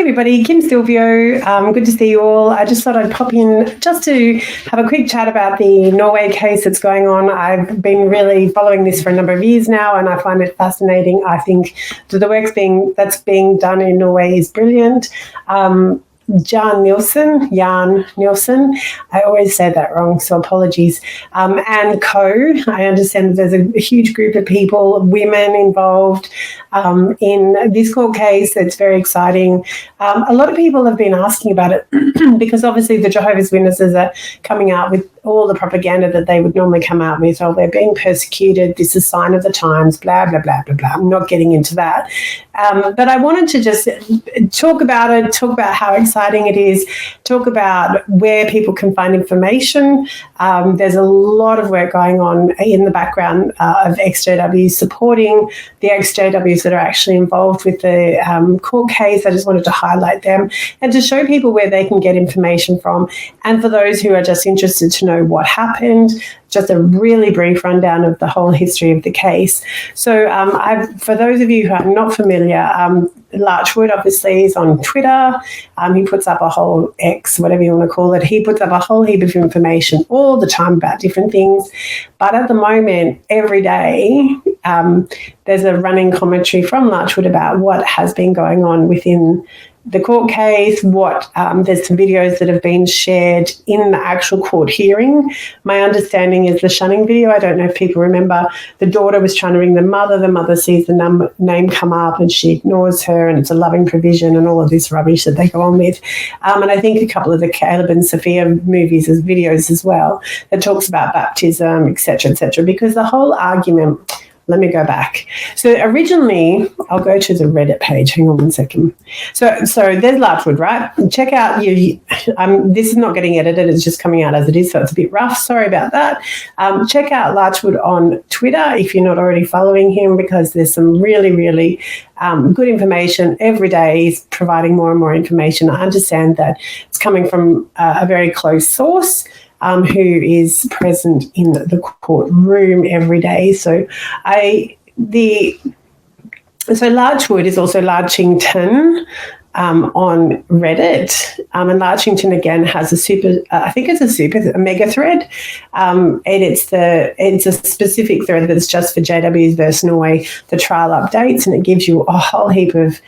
everybody, Kim Silvio. Good to see you all. I just thought I'd pop in just to have a quick chat about the Norway case that's going on. I've been really following this for a number of years now, and I find it fascinating. I think that the work that's being done in Norway is brilliant. Jan Nielsen, I always say that wrong, so apologies, and co. I understand that there's a huge group of people, women involved in this court case. It's very exciting. A lot of people have been asking about it because obviously the Jehovah's Witnesses are coming out with all the propaganda that they would normally come out with. Oh, they're being persecuted. This is a sign of the times, blah, blah, blah, blah, blah. I'm not getting into that. But I wanted to just talk about it, talk about how exciting it is, talk about where people can find information. There's a lot of work going on in the background of XJWs supporting the XJWs that are actually involved with the court case. I just wanted to highlight them and to show people where they can get information from. And for those who are just interested to know what happened, just a really brief rundown of the whole history of the case. So for those of you who are not familiar, Larchwood obviously is on Twitter. He puts up a whole X, whatever you want to call it. He puts up a whole heap of information all the time about different things. But at the moment, every day, there's a running commentary from Larchwood about what has been going on within the court case, there's some videos that have been shared in the actual court hearing. My understanding is the shunning video. I don't know if people remember, the daughter was trying to ring the mother sees the name come up and she ignores her, and it's a loving provision and all of this rubbish that they go on with. And I think a couple of the Caleb and Sophia movies as videos as well that talks about baptism, etc., because the whole argument. Let me go back. So originally, I'll go to the Reddit page. Hang on one second. So there's Larchwood, right? Check out this is not getting edited. It's just coming out as it is, so it's a bit rough. Sorry about that. Check out Larchwood on Twitter if you're not already following him, because there's some really, really good information. Every day he's providing more and more information. I understand that it's coming from a very close source, who is present in the courtroom every day. So Larchwood is also Larchington on Reddit, and Larchington again has a mega thread, and it's a specific thread that's just for JWs versus Norway, the trial updates, and it gives you a whole heap of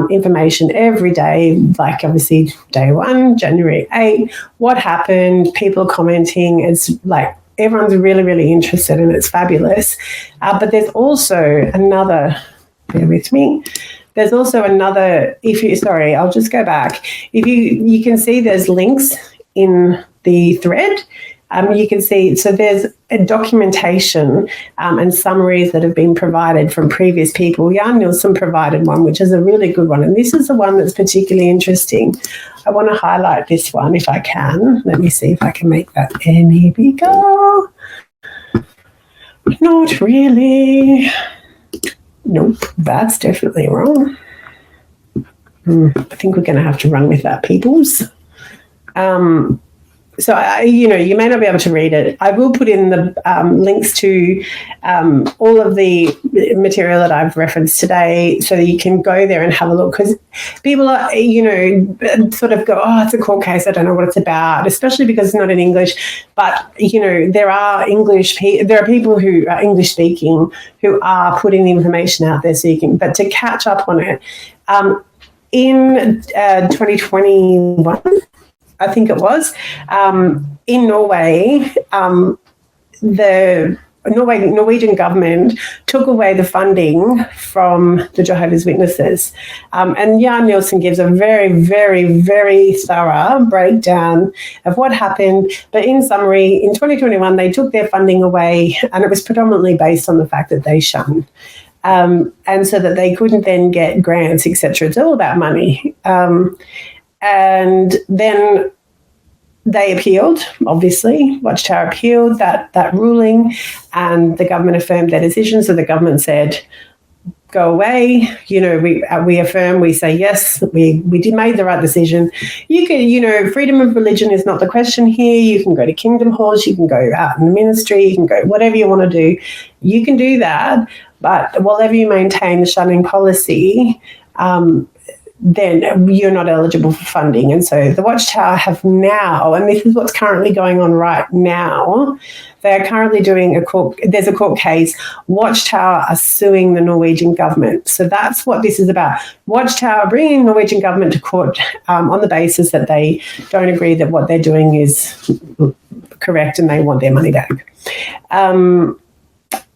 information every day, like obviously day 1, January 8, what happened, people commenting. It's like everyone's really, really interested and it's fabulous. But there's also another, bear with me, there's also another, I'll just go back. If you can see there's links in the thread. You can see, so there's a documentation and summaries that have been provided from previous people. Jan Nielsen provided one, which is a really good one. And this is the one that's particularly interesting. I want to highlight this one if I can. Let me see if I can make that. And here we go. Not really. Nope, that's definitely wrong. I think we're going to have to run with that, peoples. So, you may not be able to read it. I will put in the links to all of the material that I've referenced today so that you can go there and have a look, because people are, sort of go, oh, it's a court case, I don't know what it's about, especially because it's not in English. But, there are people who are English speaking who are putting the information out there so you can, but to catch up on it, in 2021, I think it was, in Norway, the Norwegian government took away the funding from the Jehovah's Witnesses. And Jan Nielsen gives a very, very, very thorough breakdown of what happened. But in summary, in 2021, they took their funding away, and it was predominantly based on the fact that they shunned. And so that they couldn't then get grants, etc. It's all about money. And then they appealed, obviously. Watchtower appealed that ruling, and the government affirmed their decision. So the government said, go away. We affirm, we say, yes, we made the right decision. You can, freedom of religion is not the question here. You can go to kingdom halls, you can go out in the ministry, you can go whatever you want to do. You can do that, but whatever you maintain the shunning policy, then you're not eligible for funding. And so the Watchtower have now, and this is what's currently going on right now, they're currently doing there's a court case. Watchtower are suing the Norwegian government. So that's what this is about. Watchtower bringing Norwegian government to court on the basis that they don't agree that what they're doing is correct and they want their money back.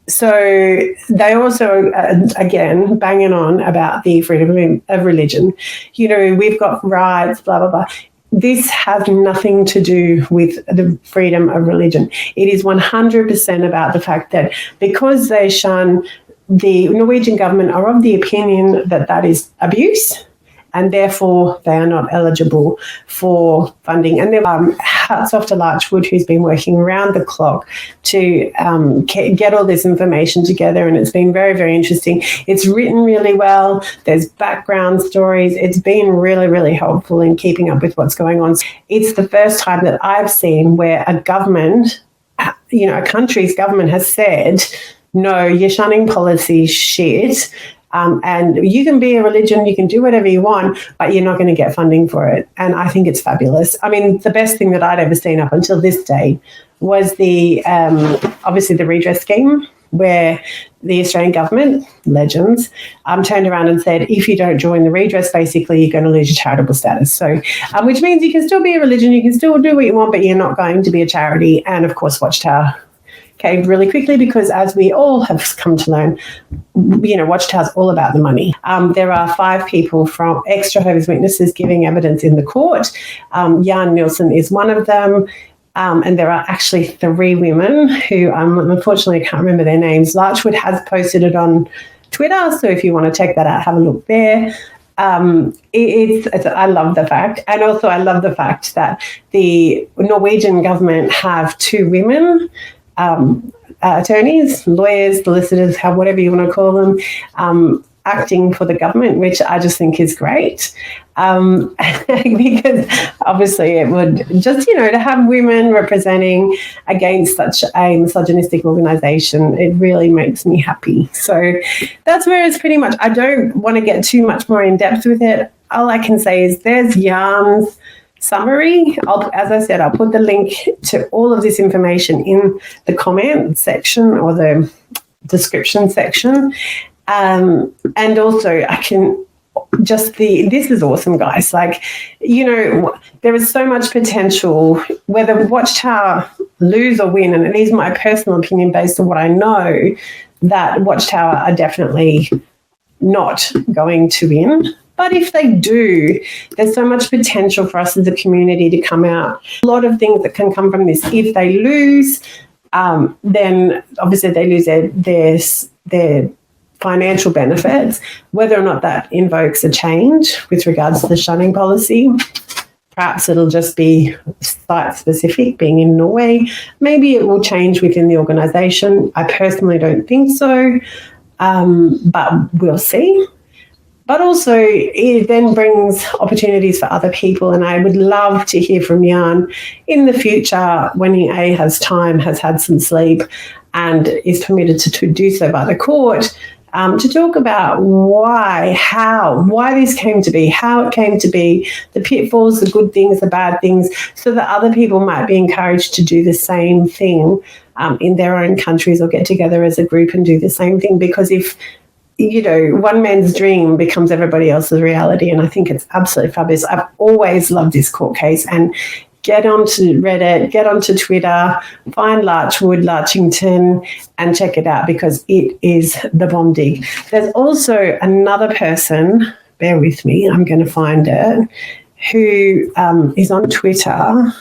So they also, again, banging on about the freedom of religion. We've got rights, blah, blah, blah. This has nothing to do with the freedom of religion. It is 100% about the fact that because they shun, the Norwegian government are of the opinion that that is abuse, and therefore they are not eligible for funding. And hats off to Larchwood, who's been working around the clock to get all this information together, and it's been very, very interesting. It's written really well. There's background stories. It's been really, really helpful in keeping up with what's going on. It's the first time that I've seen where a government, a country's government has said, no, your shunning policy shit. And you can be a religion, you can do whatever you want, but you're not going to get funding for it. And I think it's fabulous. I mean, the best thing that I'd ever seen up until this day was obviously the redress scheme, where the Australian government, legends, turned around and said, if you don't join the redress, basically you're going to lose your charitable status. So, which means you can still be a religion, you can still do what you want, but you're not going to be a charity. And of course, Watchtower caved really quickly because, as we all have come to learn, Watchtower's all about the money. There are 5 people from ex-Jehovah's Witnesses giving evidence in the court. Jan Nielsen is one of them. And there are actually 3 women who, unfortunately, I can't remember their names. Larchwood has posted it on Twitter, so if you want to check that out, have a look there. I love the fact, and also I love the fact that the Norwegian government have 2 women attorneys, lawyers, solicitors, whatever you want to call them, acting for the government, which I just think is great. Because obviously it would just, to have women representing against such a misogynistic organisation, it really makes me happy. So that's where it's pretty much. I don't want to get too much more in depth with it. All I can say is there's Jan's summary. As I said, I'll put the link to all of this information in the comment section or the description section. And also I can this is awesome, guys. There is so much potential, whether Watchtower lose or win, and it is my personal opinion based on what I know, that Watchtower are definitely not going to win. But if they do, there's so much potential for us as a community to come out. A lot of things that can come from this. If they lose, then obviously they lose their financial benefits. Whether or not that invokes a change with regards to the shunning policy, perhaps it'll just be site-specific, being in Norway. Maybe it will change within the organisation. I personally don't think so, but we'll see. But also, it then brings opportunities for other people. And I would love to hear from Jan in the future when he has time, has had some sleep, and is permitted to do so by the court, to talk about why this came to be, how it came to be, the pitfalls, the good things, the bad things, so that other people might be encouraged to do the same thing in their own countries, or get together as a group and do the same thing. Because if one man's dream becomes everybody else's reality. And I think it's absolutely fabulous. I've always loved this court case. And get onto Reddit, get onto Twitter, find Larchwood, Larchington, and check it out, because it is the bomb dig. There's also another person, bear with me, I'm going to find it, who is on Twitter,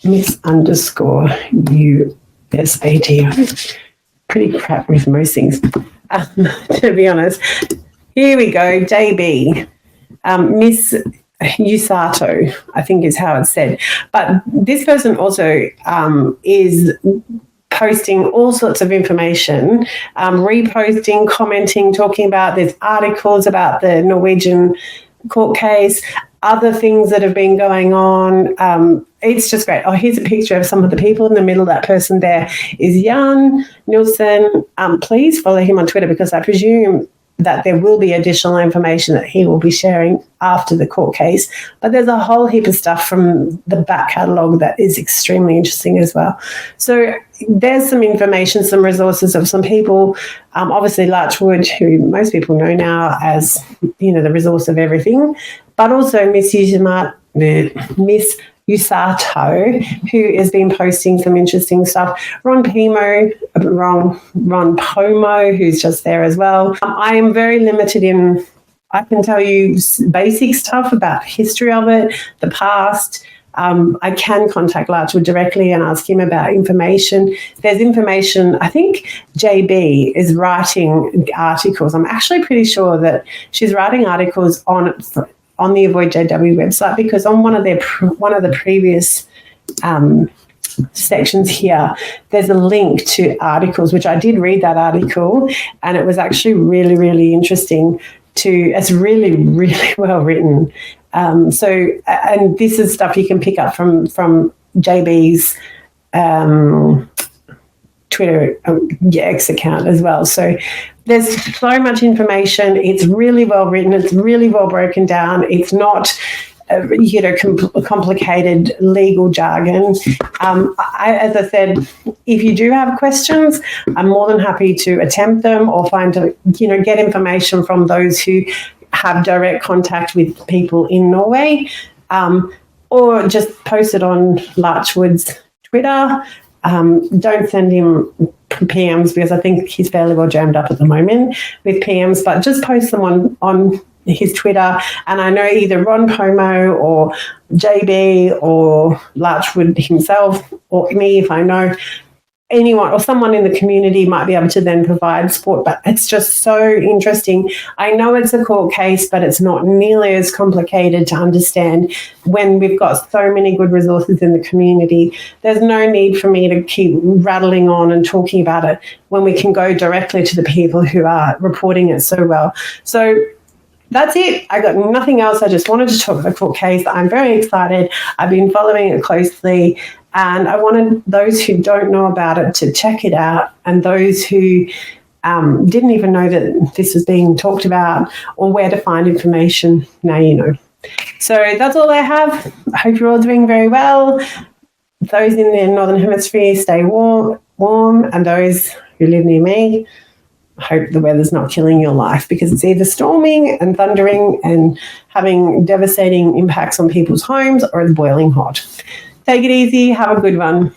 Miss_USATO. Pretty crap with most things, to be honest. Here we go, JB. Miss Usato, I think is how it's said. But this person also is posting all sorts of information, reposting, commenting, talking about, there's articles about the Norwegian court case, other things that have been going on. It's just great. Oh, here's a picture of some of the people in the middle. That person there is Jan Nielsen. Please follow him on Twitter, because I presume that there will be additional information that he will be sharing after the court case. But there's a whole heap of stuff from the back catalogue that is extremely interesting as well. So there's some information, some resources of some people. Obviously, Larchwood, who most people know now as, the resource of everything, but also Miss Usato, who has been posting some interesting stuff. Ron Pomo, who's just there as well. I am very limited in, I can tell you basic stuff about the history of it, the past. I can contact Larchwood directly and ask him about information. There's information, I think JB is writing articles. I'm actually pretty sure that she's writing articles on the Avoidjw website, because on one of the previous sections here, there's a link to articles, which I did read that article, and it was actually really, really interesting. It's really, really well written. So, and this is stuff you can pick up from JB's Twitter X account as well. So there's so much information. It's really well written. It's really well broken down. It's not complicated legal jargon. As I said, if you do have questions, I'm more than happy to attempt them or get information from those who have direct contact with people in Norway, or just post it on Larchwood's Twitter. Don't send him PMs, because I think he's fairly well jammed up at the moment with PMs, but just post them on his Twitter. And I know either Ron Pomo or JB or Larchwood himself or me, if I know anyone or someone in the community, might be able to then provide support. But it's just so interesting. I know it's a court case, but it's not nearly as complicated to understand when we've got so many good resources in the community. There's no need for me to keep rattling on and talking about it when we can go directly to the people who are reporting it so well. So that's it. I got nothing else. I just wanted to talk about the court case. I'm very excited. I've been following it closely, and I wanted those who don't know about it to check it out, and those who didn't even know that this was being talked about or where to find information. Now you know. So that's all I have. I hope you're all doing very well. Those in the Northern Hemisphere, stay warm, and those who live near me, I hope the weather's not killing your life, because it's either storming and thundering and having devastating impacts on people's homes, or it's boiling hot. Take it easy. Have a good one.